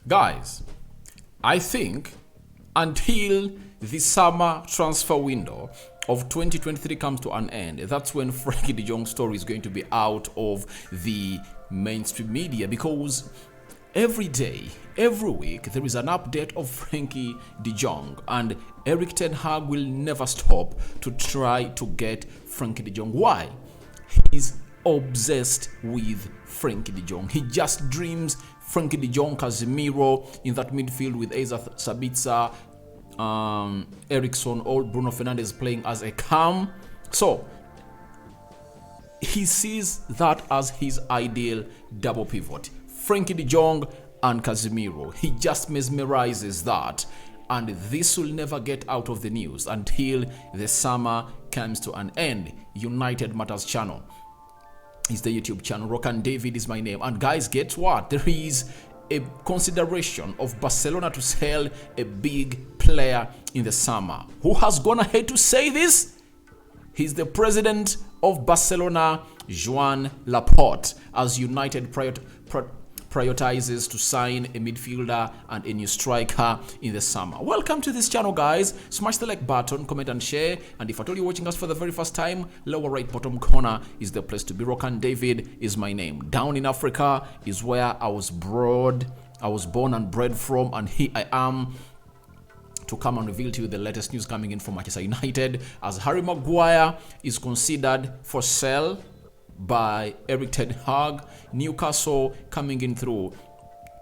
Guys, I think until the summer transfer window of 2023 comes to an end, that's when Frenkie De Jong story is going to be out of the mainstream media, because every day, every week, there is an update of Frenkie De Jong, and Erik ten Hag will never stop to try to get Frenkie De Jong. Why? He's obsessed with Frenkie De Jong. He just dreams Frenkie De Jong, Casemiro in that midfield with Eza Sabitzer, Eriksson, or Bruno Fernandes playing as a cam. So he sees that as his ideal double pivot. Frenkie De Jong and Casemiro. He just mesmerizes that. And this will never get out of the news until the summer comes to an end. United Matters channel is the YouTube channel. Rokan David is my name. And guys, guess what? There is a consideration of Barcelona to sell a big player in the summer. Who has gone ahead to say this? He's the president of Barcelona, Joan Laporte, as United prioritizes to sign a midfielder and a new striker in the summer. Welcome to this channel, guys. Smash the like button, comment and share. And if at all you're watching us for the very first time, lower right bottom corner is the place to be. Rokan David is my name. Down in Africa is where I was born and bred from, and here I am to come and reveal to you the latest news coming in from Manchester United, as Harry Maguire is considered for sale by Erik ten Hag. Newcastle coming in through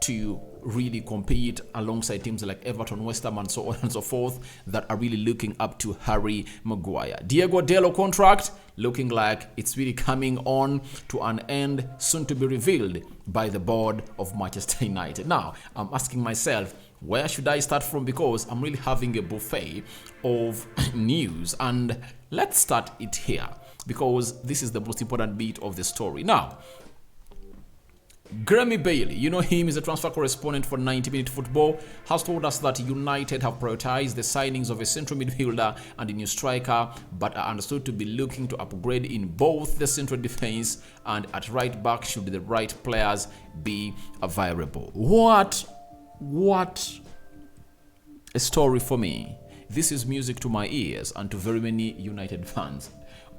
to really compete alongside teams like Everton, West Ham, and so on and so forth, that are really looking up to Harry Maguire. Diego Dalot contract looking like it's really coming on to an end, soon to be revealed by the board of Manchester United. Now, I'm asking myself, where should I start from? Because I'm really having a buffet of news, and let's start it here, because this is the most important bit of the story. Now, Grammy Bailey, you know him, is a transfer correspondent for 90-Minute Football, has told us that United have prioritized the signings of a central midfielder and a new striker, but are understood to be looking to upgrade in both the central defense and at right back should the right players be available. What a story for me. This is music to my ears and to very many United fans.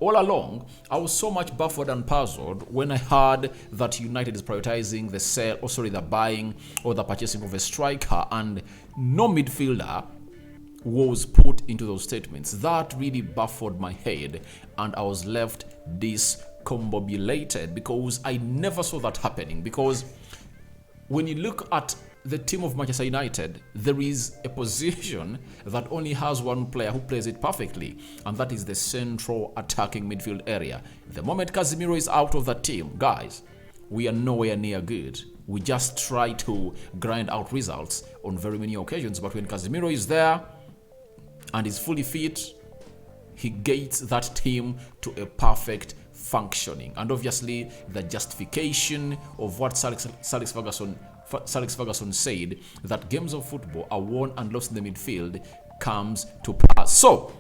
All along, I was so much baffled and puzzled when I heard that United is prioritizing the buying or the purchasing of a striker, and no midfielder was put into those statements. That really baffled my head, and I was left discombobulated because I never saw that happening. Because when you look at the team of Manchester United, there is a position that only has one player who plays it perfectly, and that is the central attacking midfield area. The moment Casemiro is out of that team, guys, we are nowhere near good. We just try to grind out results on very many occasions, but when Casemiro is there and is fully fit, he gets that team to a perfect functioning. And obviously, the justification of what Sir Alex Ferguson said, that games of football are won and lost in the midfield, comes to pass. So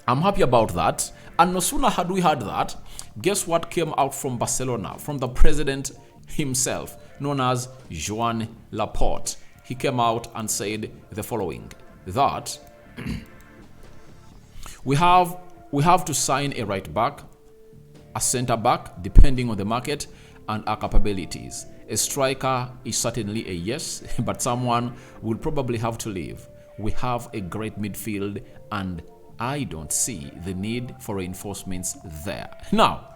I'm happy about that. And no sooner had we heard that, guess what came out from Barcelona, from the president himself, known as Joan Laporte. He came out and said the following, that we have to sign a right back, a center back, depending on the market and our capabilities. A striker is certainly a yes, but someone will probably have to leave. We have a great midfield, and I don't see the need for reinforcements there. Now,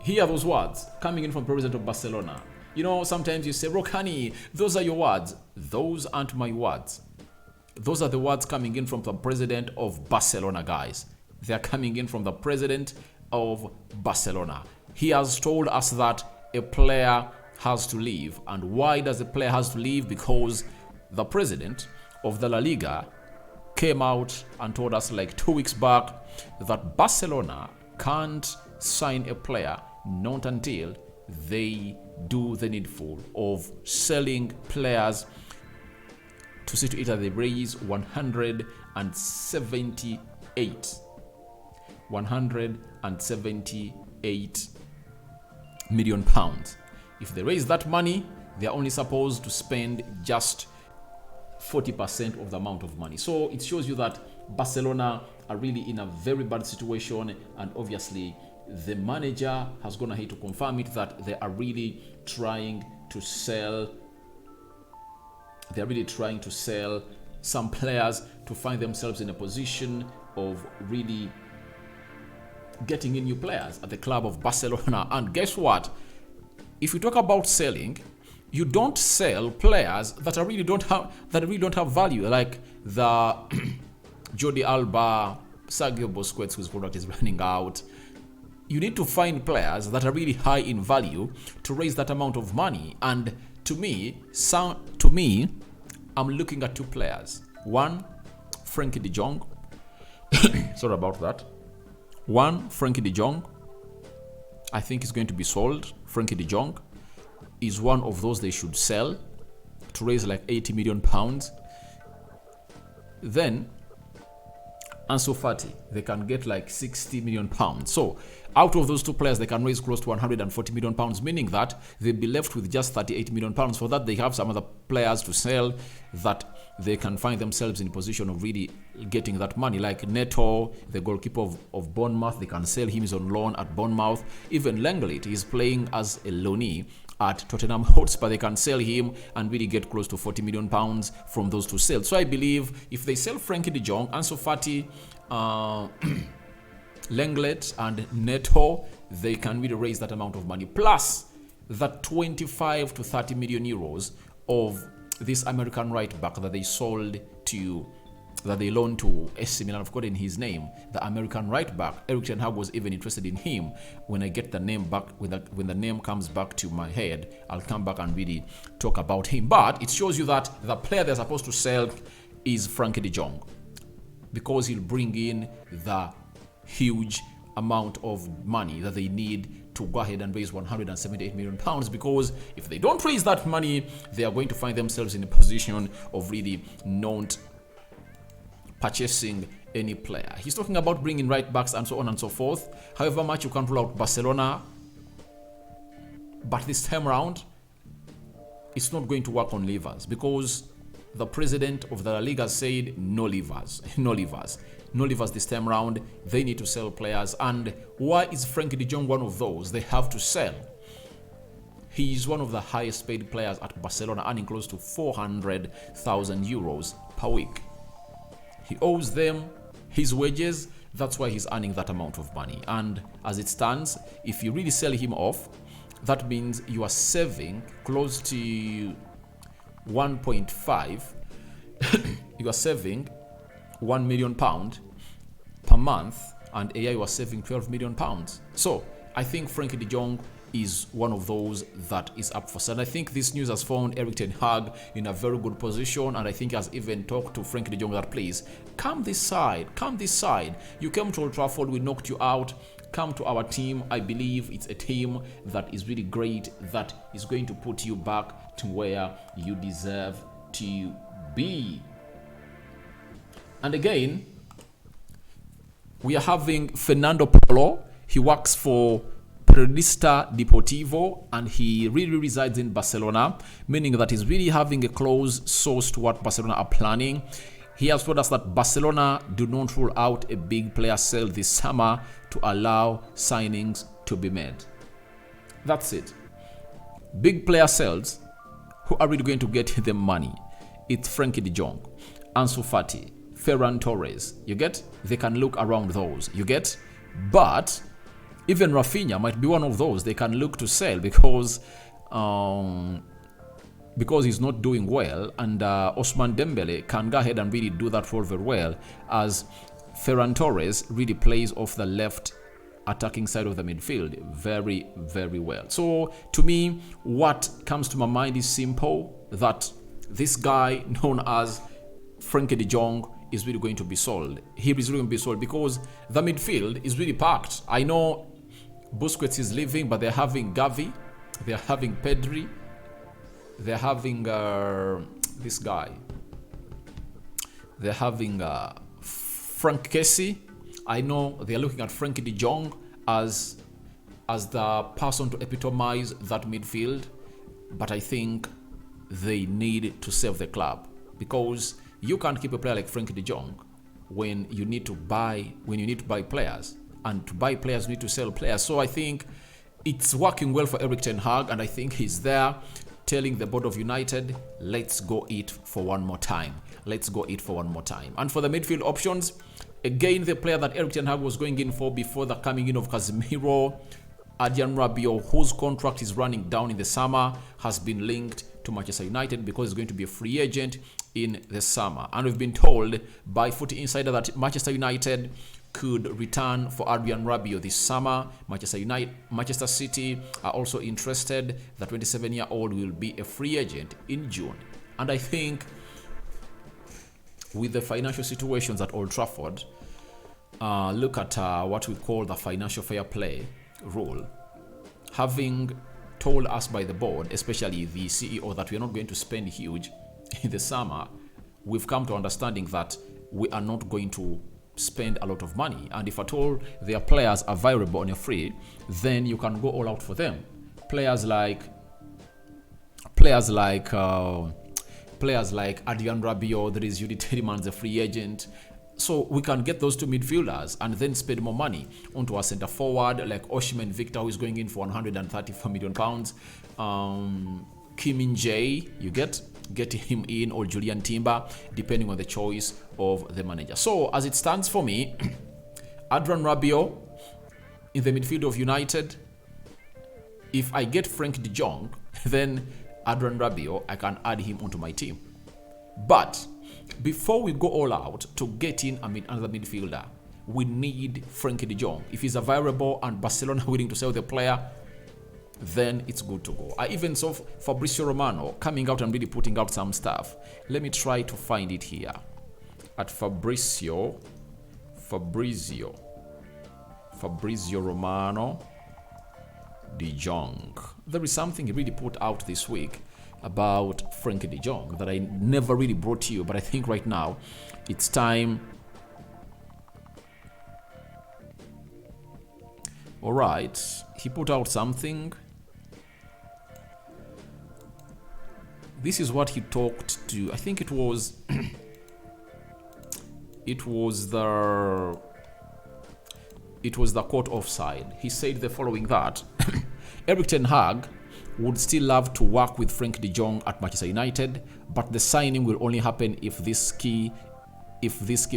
hear those words coming in from the president of Barcelona. You know, sometimes you say, Rokani, those are your words. Those aren't my words. Those are the words coming in from the president of Barcelona, guys. They are coming in from the president of Barcelona. He has told us that a player has to leave. And why does the player has to leave? Because the president of the La Liga came out and told us like 2 weeks back that Barcelona can't sign a player not until they do the needful of selling players to see to it that they raise 178 million pounds. If they raise that money, They are only supposed to spend just 40% of the amount of money. So it shows you that Barcelona are really in a very bad situation, and obviously the manager has gone ahead to confirm it that they are really trying to sell. They're really trying to sell some players to find themselves in a position of really getting in new players at the club of Barcelona. And guess what? If you talk about selling, you don't sell players that really don't have value, like the Jordi Alba, Sergio Busquets, whose product is running out. You need to find players that are really high in value to raise that amount of money. And to me, I'm looking at two players. One, Frenkie De Jong. Sorry about that. One, Frenkie De Jong. I think is going to be sold. Frenkie De Jong is one of those they should sell to raise like 80 million pounds. Then Ansu Fati, they can get like 60 million pounds. So out of those two players, they can raise close to 140 million pounds, meaning that they'll be left with just 38 million pounds. For that, they have some other players to sell that they can find themselves in a position of really getting that money. Like Neto, the goalkeeper of Bournemouth, they can sell him. He's on loan at Bournemouth. Even Lenglet is playing as a loanee at Tottenham Hotspur. They can sell him and really get close to 40 million pounds from those two sales. So I believe if they sell Frenkie De Jong, Ansu Fati, Lenglet and Neto, they can really raise that amount of money. Plus that 25 to 30 million euros of this American right back that they loaned to AC Milan. I've forgotten his name. The American right back, Erik ten Hag was even interested in him. When I get the name back, when the name comes back to my head, I'll come back and really talk about him. But it shows you that the player they're supposed to sell is Frenkie De Jong, because he'll bring in the huge amount of money that they need to go ahead and raise 178 million pounds. Because if they don't raise that money, they are going to find themselves in a position of really not purchasing any player. He's talking about bringing right backs and so on and so forth. However much you can rule out Barcelona, but this time around, it's not going to work on levers, because the president of the La Liga said no levers, no levers. No levers this time around. They need to sell players. And why is Frenkie De Jong one of those they have to sell? He is one of the highest paid players at Barcelona, earning close to 400,000 euros per week. He owes them his wages. That's why he's earning that amount of money. And as it stands, if you really sell him off, that means you are saving close to 1.5. You are saving 1 million pound per month, and a year you are saving 12 million pounds. So I think Frenkie De Jong is one of those that is up for sale. I think this news has found Erik ten Hag in a very good position, and I think he has even talked to Frenkie De Jong that, please come this side. You came to Old Trafford, we knocked you out. Come to our team. I believe it's a team that is really great, that is going to put you back to where you deserve to be. And again, we are having Fernando Polo. He works for Periodista Deportivo, and he really resides in Barcelona, meaning that he's really having a close source to what Barcelona are planning. He has told us that Barcelona do not rule out a big player sale this summer to allow signings to be made. That's it. Big player sales, who are really going to get them money? It's Frenkie De Jong, Ansu Fati, Ferran Torres. You get? They can look around those. You get? But even Rafinha might be one of those they can look to sell, because he's not doing well, and Ousmane Dembele can go ahead and really do that role very well, as Ferran Torres really plays off the left attacking side of the midfield very, very well. So to me, what comes to my mind is simple, that this guy known as Frenkie De Jong is really going to be sold. He is really going to be sold because the midfield is really packed. I know Busquets is leaving, but they're having Gavi, they're having Pedri, they're having this guy, they're having Frank Kessie. I know they're looking at Frenkie De Jong as the person to epitomize that midfield. but I think they need to save the club, because you can't keep a player like Frenkie De Jong when you need to buy players, and to buy players you need to sell players. So I think it's working well for Erik ten Hag, and I think he's there telling the board of United, let's go it for one more time. Let's go it for one more time. And for the midfield options, again, the player that Erik ten Hag was going in for before the coming in of Casemiro, Adrian Rabiot, whose contract is running down in the summer, has been linked to Manchester United because he's going to be a free agent in the summer. And we've been told by Footy Insider that Manchester United could return for Adrian Rabiot this summer. Manchester City are also interested. The 27-year-old will be a free agent in June. And I think with the financial situations at Old Trafford, look at what we call the financial fair play rule. Having told us by the board, especially the CEO, that we are not going to spend huge in the summer, we've come to understanding that we are not going to spend a lot of money, and if at all their players are viable on a free, then you can go all out for them. Players like Adrian Rabiot, there is Yuri Tielemans, a free agent. So we can get those two midfielders and then spend more money onto our centre forward like Osimhen Victor, who is going in for 134 million pounds. Kim Min-jae, you get him in, or Julian Timber, depending on the choice of the manager. So as it stands for me, Adrian Rabiot in the midfield of United. If I get Frenkie De Jong, then Adrian Rabiot, I can add him onto my team. But before we go all out to get in another midfielder, we need Frenkie De Jong. If he's available and Barcelona are willing to sell the player, then it's good to go. I even saw Fabrizio Romano coming out and really putting out some stuff. Let me try to find it here. At Fabrizio Romano De Jong. There is something he really put out this week about Frenkie De Jong that I never really brought to you, but I think right now it's time. All right, he put out something. This is what he talked to. I think it was it was the quote offside. He said the following, that Erik ten Hag would still love to work with Frenkie De Jong at Manchester United, but the signing will only happen if this key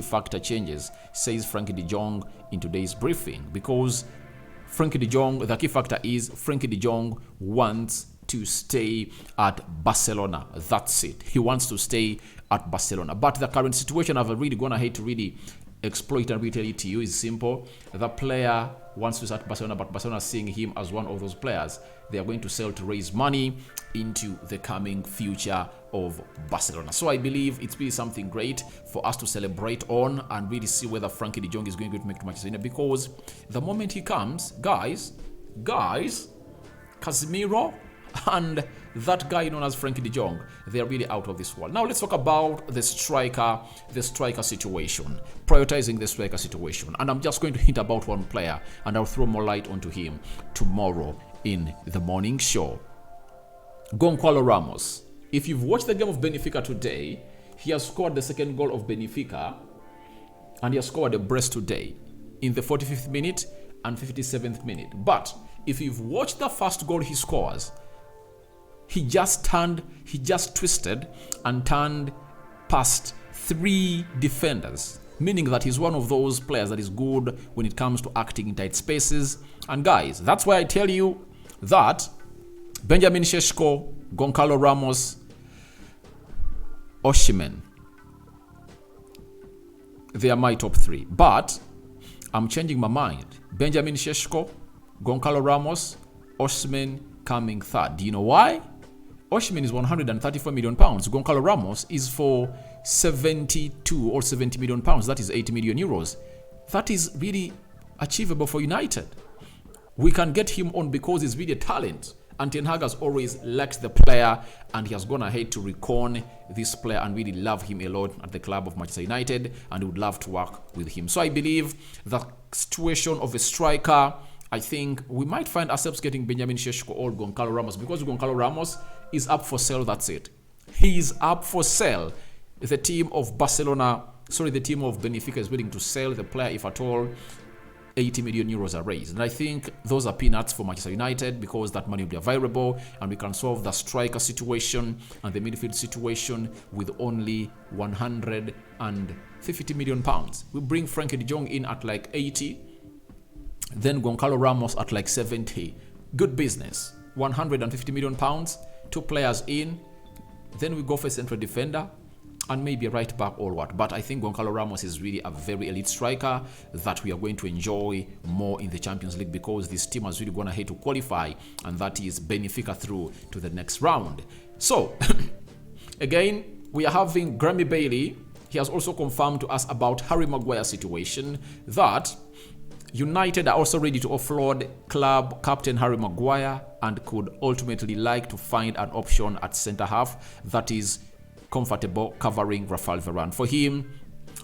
factor changes, says Frenkie De Jong in today's briefing. Because Frenkie De Jong, the key factor is Frenkie De Jong wants to stay at Barcelona. That's it. He wants to stay at Barcelona. But the current situation, I've really gone ahead to really exploit and retell it to you, is simple. The player wants to start Barcelona, but Barcelona is seeing him as one of those players they are going to sell to raise money into the coming future of Barcelona. So I believe it's really something great for us to celebrate on and really see whether Frenkie De Jong is going to make to Manchester United, because the moment he comes, guys, Casemiro and that guy known as Frenkie De Jong, they are really out of this world. Now let's talk about the striker situation, prioritizing the striker situation. And I'm just going to hint about one player, and I'll throw more light onto him tomorrow in the morning show. Gonçalo Ramos. If you've watched the game of Benfica today, he has scored the second goal of Benfica, and he has scored a brace today in the 45th minute and 57th minute. But if you've watched the first goal he scores, he just twisted and turned past 3 defenders, meaning that he's one of those players that is good when it comes to acting in tight spaces. And guys, that's why I tell you that Benjamin Sesko, Gonçalo Ramos, Osimhen, they are my top 3. But I'm changing my mind. Benjamin Sesko, Gonçalo Ramos, Osimhen coming third. Do you know why? Osimhen is 134 million pounds. Gonçalo Ramos is for 72 or 70 million pounds. That is 80 million euros. That is really achievable for United. We can get him on because he's really a talent. And Ten Hag has always liked the player, and he has gone ahead to recon this player and really love him a lot at the club of Manchester United, and would love to work with him. So I believe the situation of a striker, I think we might find ourselves getting Benjamin Sesko or Gonçalo Ramos, because Gonçalo Ramos is up for sale, that's it. He is up for sale. The team of the team of Benfica is willing to sell the player if at all 80 million euros are raised. And I think those are peanuts for Manchester United because that money will be available and we can solve the striker situation and the midfield situation with only 150 million pounds. We bring Frenkie De Jong in at like 80, then Goncalo Ramos at like 70. Good business. 150 million pounds, 2 players in, then we go for a central defender and maybe a right back or what. But I think Goncalo Ramos is really a very elite striker that we are going to enjoy more in the Champions League because this team has really gone ahead to qualify, and that is Benfica through to the next round. So, again, we are having Grammy Bailey. He has also confirmed to us about Harry Maguire's situation that United are also ready to offload club captain Harry Maguire and could ultimately like to find an option at centre half that is comfortable covering Rafael Varane. For him,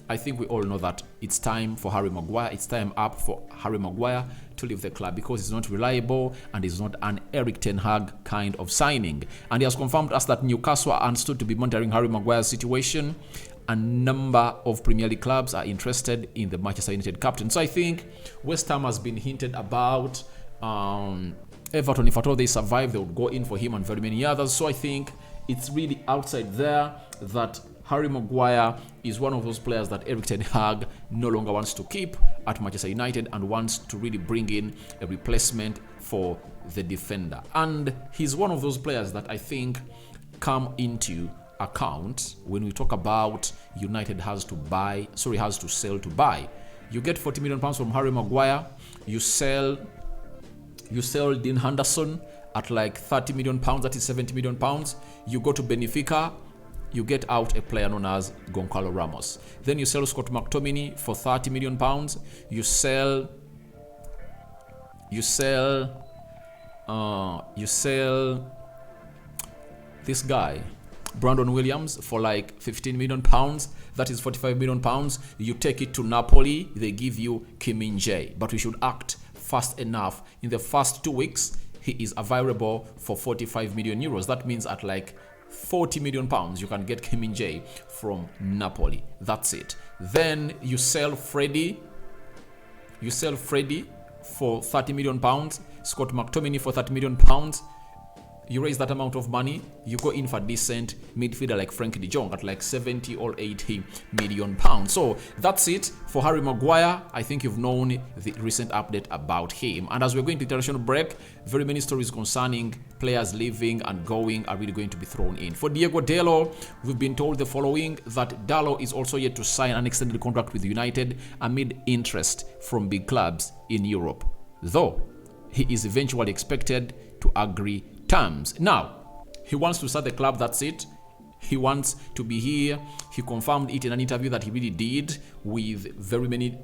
I think we all know that it's time for Harry Maguire. It's time up for Harry Maguire to leave the club because he's not reliable and he's not an Erik ten Hag kind of signing. And he has confirmed to us that Newcastle are understood to be monitoring Harry Maguire's situation. A number of Premier League clubs are interested in the Manchester United captain. So I think West Ham has been hinted about. Everton, if at all they survive, they would go in for him and very many others. So I think it's really outside there that Harry Maguire is one of those players that Erik ten Hag no longer wants to keep at Manchester United and wants to really bring in a replacement for the defender. And he's one of those players that I think come into account when we talk about United has to sell to buy. You get 40 million pounds from Harry Maguire, you sell Dean Henderson at like 30 million pounds, that is 70 million pounds. You go to Benfica, you get out a player known as Goncalo Ramos. Then you sell Scott McTominay for 30 million pounds. You sell this guy, Brandon Williams, for like 15 million pounds. That is 45 million pounds. You take it to Napoli, they give you Kim Min-jae. But we should act fast enough. In the first 2 weeks, he is available for 45 million euros. That means at like 40 million pounds, you can get Kim Min-jae from Napoli. That's it. Then you sell Freddie. You sell Freddie for 30 million pounds. Scott McTominay for 30 million pounds. You raise that amount of money, you go in for decent midfielder like Frenkie De Jong at like 70 or 80 million pounds. So that's it for Harry Maguire. I think you've known the recent update about him. And as we're going to international break, very many stories concerning players leaving and going are really going to be thrown in. For Diego Dalot, we've been told the following, that Dalot is also yet to sign an extended contract with United amid interest from big clubs in Europe, though he is eventually expected to agree terms. Now, he wants to start the club, that's it. He wants to be here. He confirmed it in an interview that he really did with very many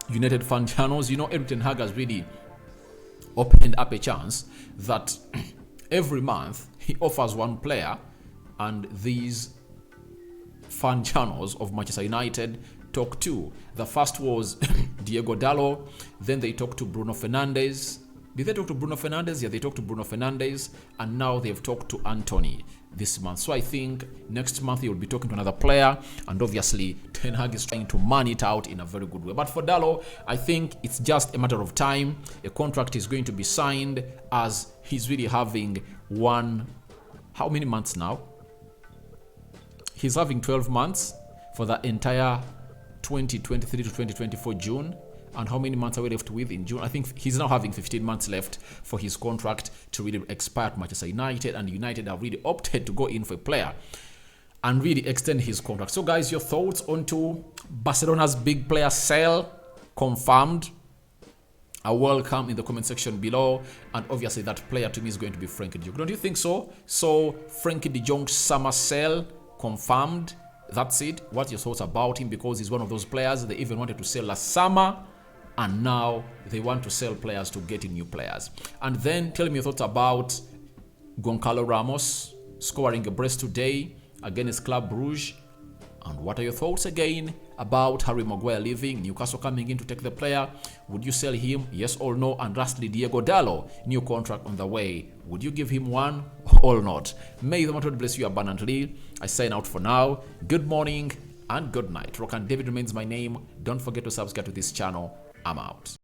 United fan channels. You know, Erik ten Hag has really opened up a chance that every month he offers one player, and these fan channels of Manchester United talk to. The first was Diego Dalot, then they talked to Bruno Fernandes. Did they talk to Bruno Fernandes? Yeah, they talked to Bruno Fernandes, and now they've talked to Anthony this month. So I think next month he will be talking to another player, and obviously Ten Hag is trying to man it out in a very good way. But for Dalot, I think it's just a matter of time. A contract is going to be signed, as he's really having how many months now? He's having 12 months for the entire 2023 to 2024 June. And how many months are we left with in June? I think he's now having 15 months left for his contract to really expire at Manchester United, and United have really opted to go in for a player and really extend his contract. So guys, your thoughts onto Barcelona's big player sale confirmed are welcome in the comment section below. And obviously that player to me is going to be Frenkie De Jong. Don't you think so? So Frenkie De Jong's summer sale confirmed. That's it. What's your thoughts about him? Because he's one of those players they even wanted to sell last summer, and now they want to sell players to get in new players. And then tell me your thoughts about Goncalo Ramos scoring a brace today against Club Brugge. And what are your thoughts again about Harry Maguire leaving, Newcastle coming in to take the player? Would you sell him? Yes or no? And lastly, Diego Dalot, new contract on the way. Would you give him 1 or not. May the Lord bless you abundantly. I sign out for now. Good morning and good night. Rock and David remains my name. Don't forget to subscribe to this channel. I'm out.